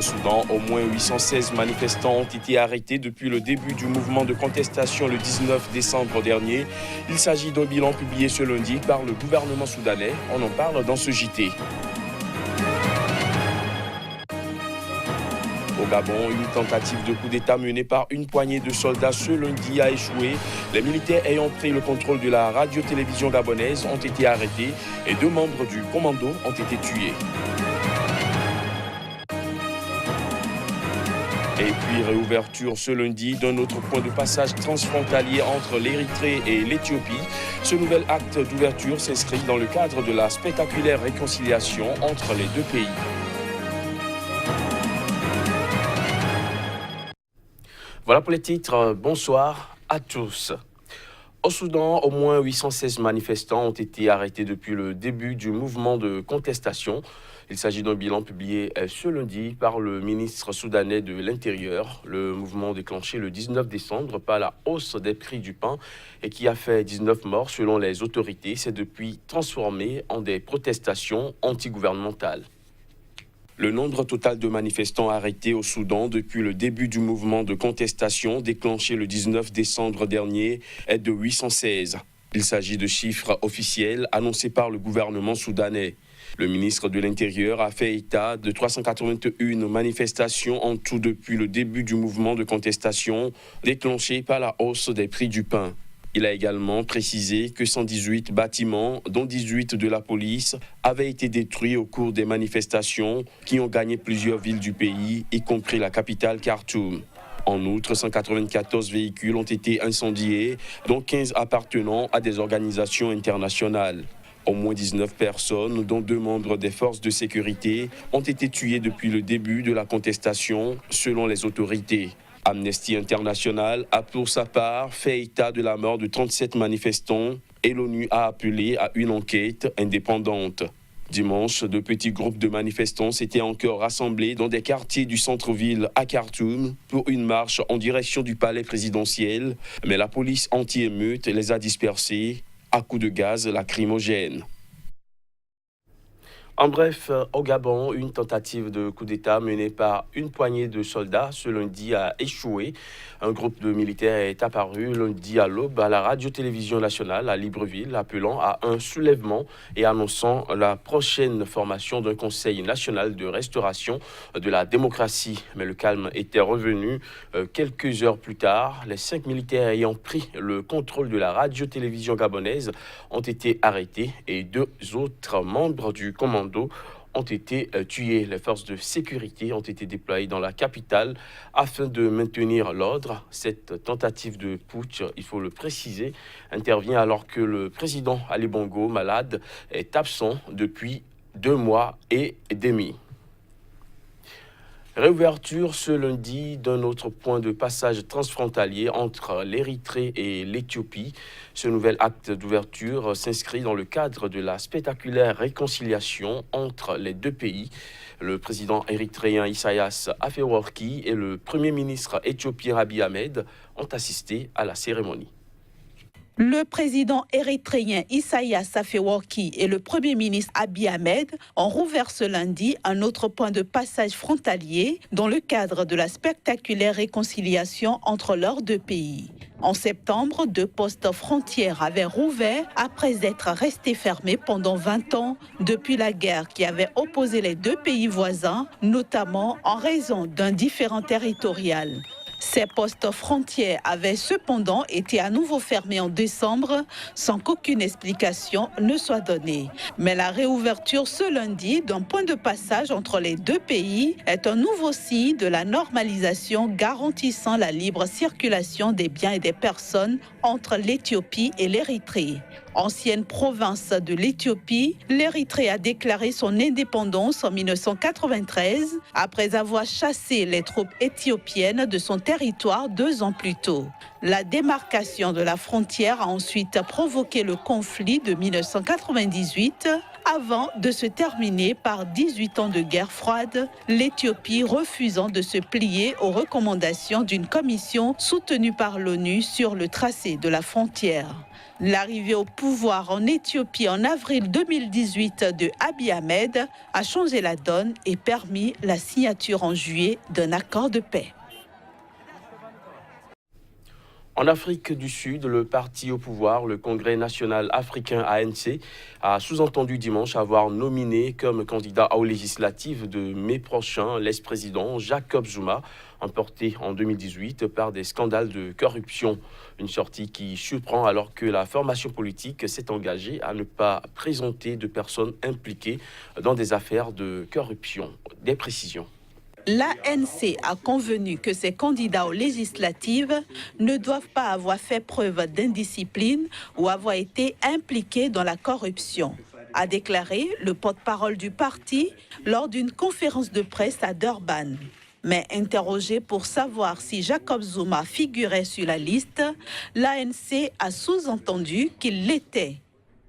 Au Soudan, au moins 816 manifestants ont été arrêtés depuis le début du mouvement de contestation le 19 décembre dernier. Il s'agit d'un bilan publié ce lundi par le gouvernement soudanais. On en parle dans ce JT. Au Gabon, une tentative de coup d'État menée par une poignée de soldats ce lundi a échoué. Les militaires ayant pris le contrôle de la radio-télévision gabonaise ont été arrêtés et 2 membres du commando ont été tués. Et puis réouverture ce lundi d'un autre point de passage transfrontalier entre l'Érythrée et l'Éthiopie. Ce nouvel acte d'ouverture s'inscrit dans le cadre de la spectaculaire réconciliation entre les 2 pays. Voilà pour les titres. Bonsoir à tous. Au Soudan, au moins 816 manifestants ont été arrêtés depuis le début du mouvement de contestation. Il s'agit d'un bilan publié ce lundi par le ministre soudanais de l'Intérieur. Le mouvement déclenché le 19 décembre par la hausse des prix du pain et qui a fait 19 morts selon les autorités s'est depuis transformé en des protestations antigouvernementales. Le nombre total de manifestants arrêtés au Soudan depuis le début du mouvement de contestation déclenché le 19 décembre dernier est de 816. Il s'agit de chiffres officiels annoncés par le gouvernement soudanais. Le ministre de l'Intérieur a fait état de 381 manifestations en tout depuis le début du mouvement de contestation déclenché par la hausse des prix du pain. Il a également précisé que 118 bâtiments, dont 18 de la police, avaient été détruits au cours des manifestations qui ont gagné plusieurs villes du pays, y compris la capitale Khartoum. En outre, 194 véhicules ont été incendiés, dont 15 appartenant à des organisations internationales. Au moins 19 personnes, dont 2 membres des forces de sécurité, ont été tuées depuis le début de la contestation, selon les autorités. Amnesty International a pour sa part fait état de la mort de 37 manifestants et l'ONU a appelé à une enquête indépendante. Dimanche, 2 petits groupes de manifestants s'étaient encore rassemblés dans des quartiers du centre-ville à Khartoum pour une marche en direction du palais présidentiel, mais la police anti-émeute les a dispersés à coups de gaz lacrymogène. En bref, au Gabon, une tentative de coup d'État menée par une poignée de soldats ce lundi a échoué. Un groupe de militaires est apparu lundi à l'aube à la radio-télévision nationale à Libreville, appelant à un soulèvement et annonçant la prochaine formation d'un conseil national de restauration de la démocratie. Mais le calme était revenu quelques heures plus tard. Les 5 militaires ayant pris le contrôle de la radio-télévision gabonaise ont été arrêtés et 2 autres membres du commando ont été tués. Les forces de sécurité ont été déployées dans la capitale afin de maintenir l'ordre. Cette tentative de putsch, il faut le préciser, intervient alors que le président Ali Bongo, malade, est absent depuis 2 mois et demi. Réouverture ce lundi d'un autre point de passage transfrontalier entre l'Érythrée et l'Éthiopie. Ce nouvel acte d'ouverture s'inscrit dans le cadre de la spectaculaire réconciliation entre les 2 pays. Le président érythréen Isaias Afewerki et le premier ministre éthiopien Abiy Ahmed ont assisté à la cérémonie. Le président érythréen Isaias Afewerki et le premier ministre Abiy Ahmed ont rouvert ce lundi un autre point de passage frontalier dans le cadre de la spectaculaire réconciliation entre leurs 2 pays. En septembre, 2 postes frontières avaient rouvert après être restés fermés pendant 20 ans depuis la guerre qui avait opposé les 2 pays voisins, notamment en raison d'un différend territorial. Ces postes frontières avaient cependant été à nouveau fermés en décembre sans qu'aucune explication ne soit donnée. Mais la réouverture ce lundi d'un point de passage entre les 2 pays est un nouveau signe de la normalisation garantissant la libre circulation des biens et des personnes entre l'Éthiopie et l'Érythrée. Ancienne province de l'Éthiopie, l'Érythrée a déclaré son indépendance en 1993 après avoir chassé les troupes éthiopiennes de son territoire 2 ans plus tôt. La démarcation de la frontière a ensuite provoqué le conflit de 1998 avant de se terminer par 18 ans de guerre froide, l'Éthiopie refusant de se plier aux recommandations d'une commission soutenue par l'ONU sur le tracé de la frontière. L'arrivée au pouvoir en Éthiopie en avril 2018 de Abiy Ahmed a changé la donne et permis la signature en juillet d'un accord de paix. En Afrique du Sud, le parti au pouvoir, le Congrès national africain ANC, a sous-entendu dimanche avoir nominé comme candidat aux législatives de mai prochain l'ex-président Jacob Zuma, emporté en 2018 par des scandales de corruption. Une sortie qui surprend alors que la formation politique s'est engagée à ne pas présenter de personnes impliquées dans des affaires de corruption. Des précisions. L'ANC a convenu que ses candidats aux législatives ne doivent pas avoir fait preuve d'indiscipline ou avoir été impliqués dans la corruption, a déclaré le porte-parole du parti lors d'une conférence de presse à Durban. Mais interrogé pour savoir si Jacob Zuma figurait sur la liste, l'ANC a sous-entendu qu'il l'était.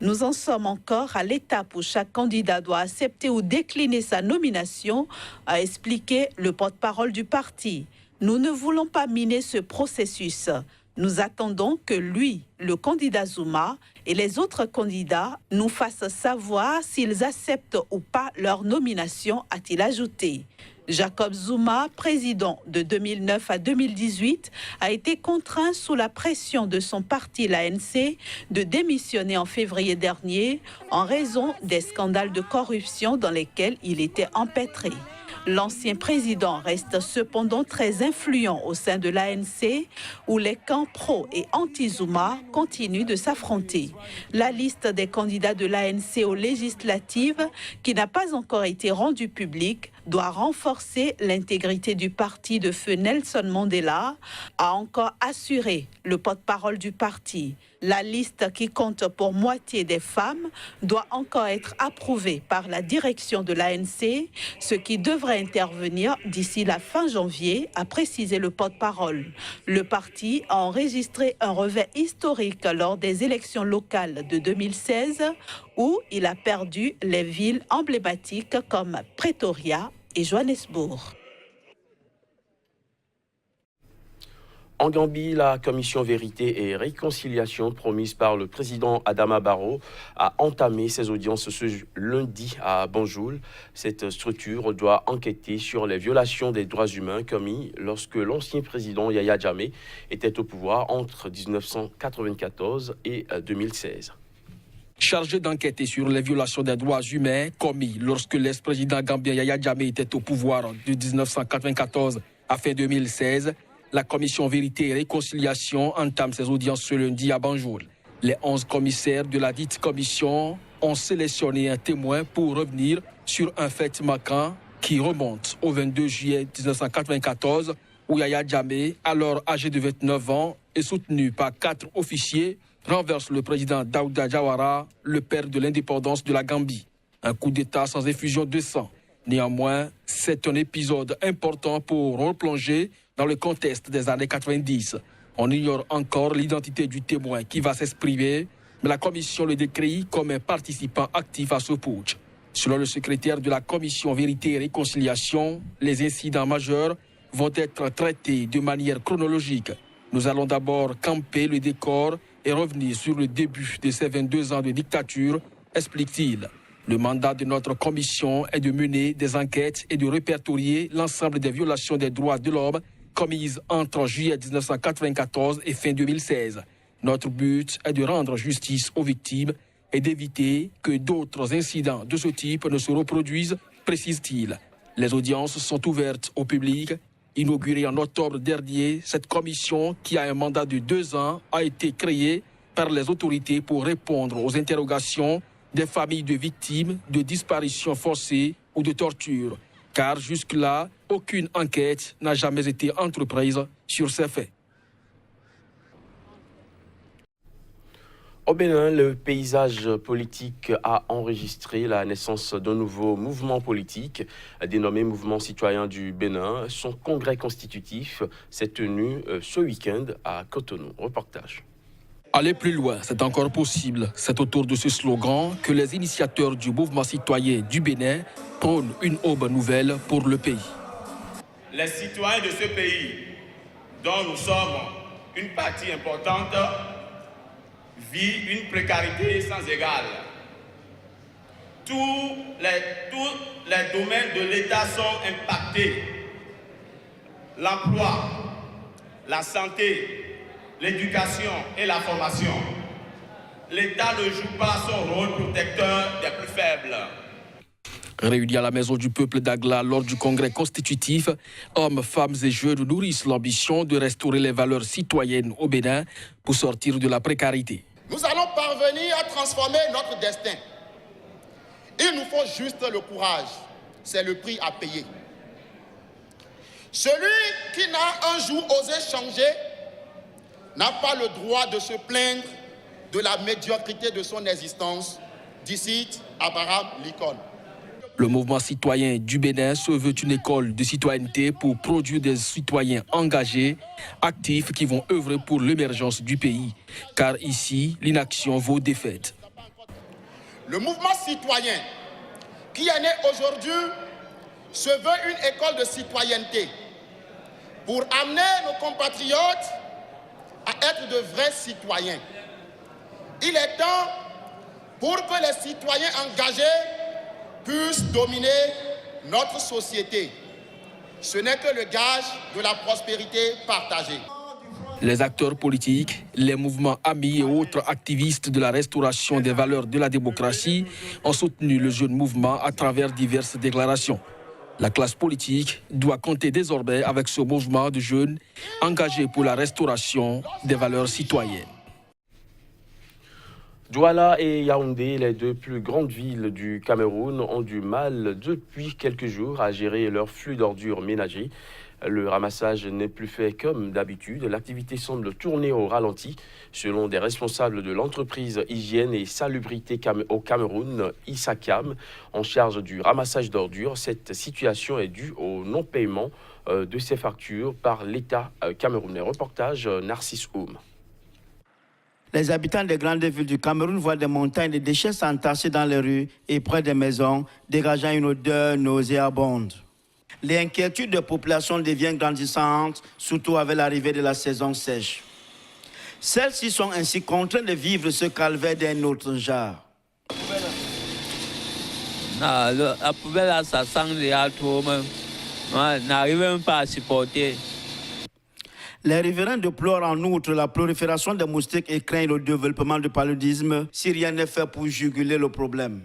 Nous en sommes encore à l'étape où chaque candidat doit accepter ou décliner sa nomination, a expliqué le porte-parole du parti. Nous ne voulons pas miner ce processus. Nous attendons que lui, le candidat Zuma, et les autres candidats nous fassent savoir s'ils acceptent ou pas leur nomination, a-t-il ajouté. Jacob Zuma, président de 2009 à 2018, a été contraint sous la pression de son parti, l'ANC, de démissionner en février dernier en raison des scandales de corruption dans lesquels il était empêtré. L'ancien président reste cependant très influent au sein de l'ANC, où les camps pro et anti-Zuma continuent de s'affronter. La liste des candidats de l'ANC aux législatives, qui n'a pas encore été rendue publique, doit renforcer l'intégrité du parti de feu Nelson Mandela, a encore assuré le porte-parole du parti. La liste, qui compte pour moitié des femmes, doit encore être approuvée par la direction de l'ANC, ce qui devrait intervenir d'ici la fin janvier, a précisé le porte-parole. Le parti a enregistré un revers historique lors des élections locales de 2016, où il a perdu les villes emblématiques comme Pretoria et Johannesburg. En Gambie, la commission Vérité et Réconciliation promise par le président Adama Barrow a entamé ses audiences ce lundi à Banjul. Cette structure doit enquêter sur les violations des droits humains commis lorsque l'ancien président Yahya Jammeh était au pouvoir entre 1994 et 2016. Chargé d'enquêter sur les violations des droits humains commis lorsque l'ex-président gambien Yahya Jammeh était au pouvoir de 1994 à fin 2016, la commission Vérité et Réconciliation entame ses audiences ce lundi à Banjul. Les 11 commissaires de la dite commission ont sélectionné un témoin pour revenir sur un fait marquant qui remonte au 22 juillet 1994 où Yahya Jammeh, alors âgé de 29 ans et soutenu par 4 officiers, renverse le président Daouda Jawara, le père de l'indépendance de la Gambie. Un coup d'État sans effusion de sang. Néanmoins, c'est un épisode important pour replonger dans le contexte des années 90. On ignore encore l'identité du témoin qui va s'exprimer, mais la commission le décrit comme un participant actif à ce putsch. Selon le secrétaire de la commission Vérité et Réconciliation, les incidents majeurs vont être traités de manière chronologique. Nous allons d'abord camper le décor et revenir sur le début de ces 22 ans de dictature, explique-t-il. Le mandat de notre commission est de mener des enquêtes et de répertorier l'ensemble des violations des droits de l'homme commises entre juillet 1994 et fin 2016. Notre but est de rendre justice aux victimes et d'éviter que d'autres incidents de ce type ne se reproduisent, précise-t-il. Les audiences sont ouvertes au public. Inaugurée en octobre dernier, cette commission, qui a un mandat de 2 ans, a été créée par les autorités pour répondre aux interrogations des familles de victimes de disparitions forcées ou de torture. Car jusque-là, aucune enquête n'a jamais été entreprise sur ces faits. Au Bénin, le paysage politique a enregistré la naissance d'un nouveau mouvement politique dénommé Mouvement citoyen du Bénin. Son congrès constitutif s'est tenu ce week-end à Cotonou. Reportage. Aller plus loin, c'est encore possible. C'est autour de ce slogan que les initiateurs du mouvement citoyen du Bénin prônent une aube nouvelle pour le pays. Les citoyens de ce pays, dont nous sommes une partie importante, vivent une précarité sans égale. Tous les domaines de l'État sont impactés. L'emploi, la santé, l'éducation et la formation. L'État ne joue pas son rôle protecteur des plus faibles. Réunis à la Maison du Peuple d'Agla lors du congrès constitutif, hommes, femmes et jeunes nourrissent l'ambition de restaurer les valeurs citoyennes au Bénin pour sortir de la précarité. Nous allons parvenir à transformer notre destin. Il nous faut juste le courage. C'est le prix à payer. Celui qui n'a un jour osé changer n'a pas le droit de se plaindre de la médiocrité de son existence, dit Abraham Lincoln. Le mouvement citoyen du Bénin se veut une école de citoyenneté pour produire des citoyens engagés, actifs qui vont œuvrer pour l'émergence du pays. Car ici, l'inaction vaut défaite. Le mouvement citoyen qui est né aujourd'hui se veut une école de citoyenneté pour amener nos compatriotes à être de vrais citoyens. Il est temps pour que les citoyens engagés puissent dominer notre société. Ce n'est que le gage de la prospérité partagée. Les acteurs politiques, les mouvements amis et autres activistes de la restauration des valeurs de la démocratie ont soutenu le jeune mouvement à travers diverses déclarations. La classe politique doit compter désormais avec ce mouvement de jeunes engagés pour la restauration des valeurs citoyennes. Douala et Yaoundé, les deux plus grandes villes du Cameroun, ont du mal depuis quelques jours à gérer leur flux d'ordures ménagers. Le ramassage n'est plus fait comme d'habitude. L'activité semble tourner au ralenti. Selon des responsables de l'entreprise Hygiène et Salubrité au Cameroun, ISACAM, en charge du ramassage d'ordures, cette situation est due au non-paiement de ces factures par l'État camerounais. Reportage Narcisse Oum. Les habitants des grandes villes du Cameroun voient des montagnes de déchets s'entasser dans les rues et près des maisons, dégageant une odeur nauséabonde. L'inquiétude de la population devient grandissante, surtout avec l'arrivée de la saison sèche. Celles-ci sont ainsi contraintes de vivre ce calvaire d'un autre genre. La poubelle, là, ça sent déjà trop même. On n'arrive même pas à supporter. Les riverains déplorent en outre la prolifération des moustiques et craignent le développement du paludisme si rien n'est fait pour juguler le problème.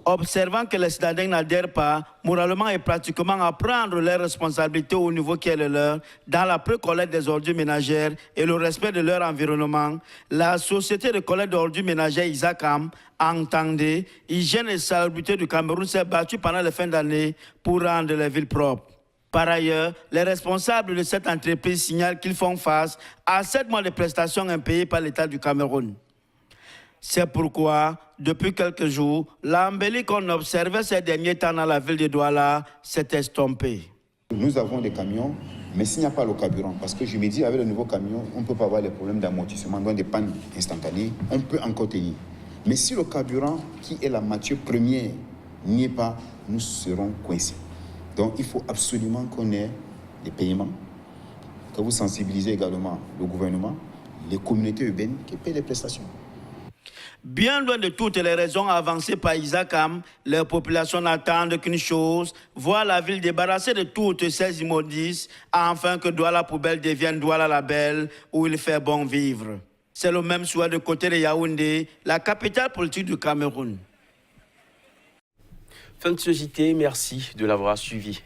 Observant que les citadins n'adhèrent pas, moralement et pratiquement à prendre leurs responsabilités au niveau qui est le leur, dans la précollecte des ordures ménagères et le respect de leur environnement, la Société de collecte d'ordures ménagères ISACAM, entendez, Hygiène et Salubrité du Cameroun s'est battue pendant les fins d'année pour rendre les villes propres. Par ailleurs, les responsables de cette entreprise signalent qu'ils font face à 7 mois de prestations impayées par l'État du Cameroun. C'est pourquoi, depuis quelques jours, l'embellie qu'on observait ces derniers temps dans la ville de Douala s'est estompée. Nous avons des camions, mais s'il n'y a pas le carburant, parce que je me dis, avec le nouveau camion, on ne peut pas avoir les problèmes d'amortissement, donc des pannes instantanées, on peut encore tenir. Mais si le carburant, qui est la matière première, n'y est pas, nous serons coincés. Donc il faut absolument qu'on ait des paiements, que vous sensibilisez également le gouvernement, les communautés urbaines qui paient les prestations. Bien loin de toutes les raisons avancées par ISACAM, les populations n'attendent qu'une chose, voir la ville débarrassée de toutes ces immondices, afin que Douala Poubelle devienne Douala la Belle, où il fait bon vivre. C'est le même souhait de côté de Yaoundé, la capitale politique du Cameroun. Fin de ce JT, merci de l'avoir suivi.